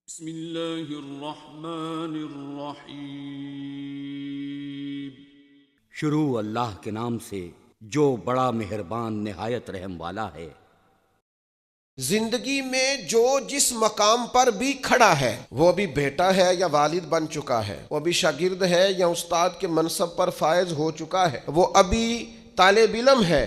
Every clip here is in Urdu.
بسم اللہ الرحمن الرحیم۔ شروع اللہ کے نام سے جو بڑا مہربان نہایت رحم والا ہے۔ زندگی میں جو جس مقام پر بھی کھڑا ہے، وہ بھی بیٹا ہے یا والد بن چکا ہے، وہ بھی شاگرد ہے یا استاد کے منصب پر فائز ہو چکا ہے، وہ ابھی طالب علم ہے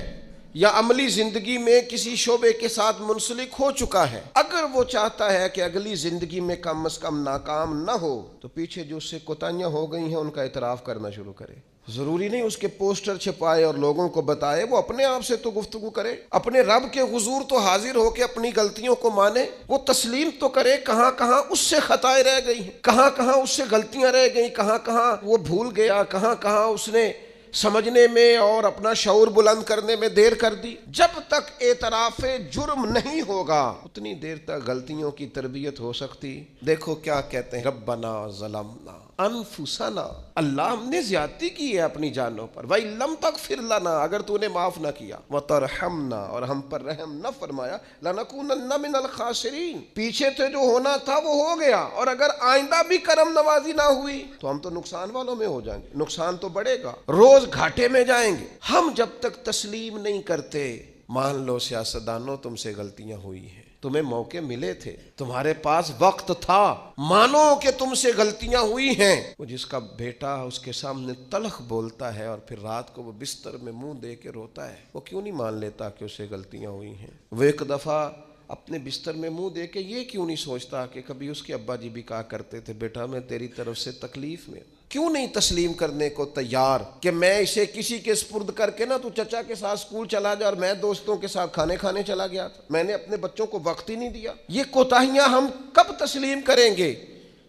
یا عملی زندگی میں کسی شعبے کے ساتھ منسلک ہو چکا ہے، اگر وہ چاہتا ہے کہ اگلی زندگی میں کم از کم ناکام نہ ہو تو پیچھے جو اس سے کوتاہیاں ہو گئی ہیں ان کا اعتراف کرنا شروع کرے۔ ضروری نہیں اس کے پوسٹر چھپائے اور لوگوں کو بتائے، وہ اپنے آپ سے تو گفتگو کرے، اپنے رب کے حضور تو حاضر ہو کے اپنی غلطیوں کو مانے، وہ تسلیم تو کرے کہاں کہاں اس سے خطائیں رہ گئی ہیں، کہاں کہاں اس سے غلطیاں رہ گئیں، کہاں کہاں وہ بھول گیا، کہاں کہاں اس نے سمجھنے میں اور اپنا شعور بلند کرنے میں دیر کر دی۔ جب تک اعتراف جرم نہیں ہوگا اتنی دیر تک غلطیوں کی تربیت ہو سکتی۔ دیکھو کیا کہتے ہیں، ربنا ظلمنا انفسنا، اللہ ہم نے زیادتی کی ہے اپنی جانوں پر، وَإِن لَمْ تَغْفِرْ لَنَا، اگر تو نے معاف نہ کیا، وَتَرْحَمْنَا، اور ہم پر رحم نہ فرمایا، لَنَكُونَنَّ مِنَ الْخَاسِرِينَ، پیچھے سے جو ہونا تھا وہ ہو گیا، اور اگر آئندہ بھی کرم نوازی نہ ہوئی تو ہم تو نقصان والوں میں ہو جائیں گے، نقصان تو بڑھے گا، روز گھاٹے میں جائیں گے۔ ہم جب تک تسلیم نہیں کرتے، مان لو سیاستدانوں تم سے غلطیاں ہوئی ہیں، تمہیں موقع ملے تھے، تمہارے پاس وقت تھا، مانو کہ تم سے غلطیاں ہوئی ہیں۔ وہ جس کا بیٹا اس کے سامنے تلخ بولتا ہے اور پھر رات کو وہ بستر میں منہ دے کے روتا ہے، وہ کیوں نہیں مان لیتا کہ اس سے غلطیاں ہوئی ہیں؟ وہ ایک دفعہ اپنے بستر میں منہ دے کے یہ کیوں نہیں سوچتا کہ کبھی اس کے ابا جی بھی کہا کرتے تھے، بیٹا میں تیری طرف سے تکلیف میں ہوں؟ کیوں نہیں تسلیم کرنے کو تیار کہ میں اسے کسی کے سپرد کر کے نا تو چچا کے ساتھ سکول چلا جا اور میں دوستوں کے ساتھ کھانے چلا گیا تھا، میں نے اپنے بچوں کو وقت ہی نہیں دیا۔ یہ کوتاہیاں ہم کب تسلیم کریں گے؟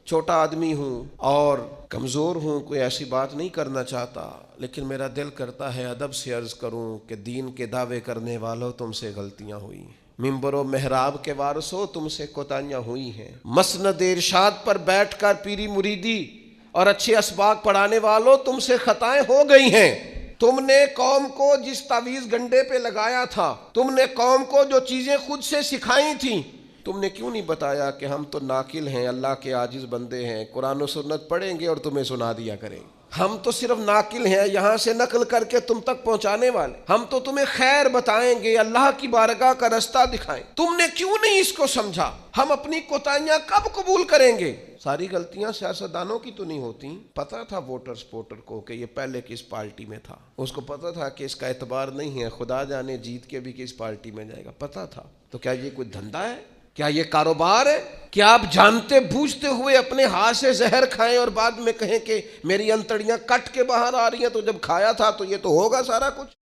چھوٹا آدمی ہوں اور کمزور ہوں، کوئی ایسی بات نہیں کرنا چاہتا، لیکن میرا دل کرتا ہے ادب سے عرض کروں کہ دین کے دعوے کرنے والوں تم سے غلطیاں ہوئی ہیں، ممبر و محراب کے وارثوں تم سے کوتاہیاں ہوئی ہیں، مسند ارشاد پر بیٹھ کر پیری مریدی اور اچھے اسباق پڑھانے والوں تم سے خطائیں ہو گئی ہیں۔ تم نے قوم کو جس تعویذ گنڈے پہ لگایا تھا، تم نے قوم کو جو چیزیں خود سے سکھائی تھیں، تم نے کیوں نہیں بتایا کہ ہم تو ناقل ہیں، اللہ کے عاجز بندے ہیں، قرآن و سنت پڑھیں گے اور تمہیں سنا دیا کریں گے، ہم تو صرف ناقل ہیں، یہاں سے نقل کر کے تم تک پہنچانے والے، ہم تو تمہیں خیر بتائیں گے، اللہ کی بارگاہ کا رستہ دکھائیں۔ تم نے کیوں نہیں اس کو سمجھا؟ ہم اپنی کوتاہیاں کب قبول کریں گے؟ ساری غلطیاں سیاستدانوں کی تو نہیں ہوتی، پتہ تھا ووٹر کو کہ یہ پہلے کس پارٹی میں تھا، اس کو پتہ تھا کہ اس کا اعتبار نہیں ہے، خدا جانے جیت کے بھی کس پارٹی میں جائے گا، پتہ تھا، تو کیا یہ کوئی دھندا ہے؟ کیا یہ کاروبار ہے؟ کیا آپ جانتے بوجھتے ہوئے اپنے ہاتھ سے زہر کھائیں اور بعد میں کہیں کہ میری انتڑیاں کٹ کے باہر آ رہی ہیں، تو جب کھایا تھا تو یہ تو ہوگا سارا کچھ؟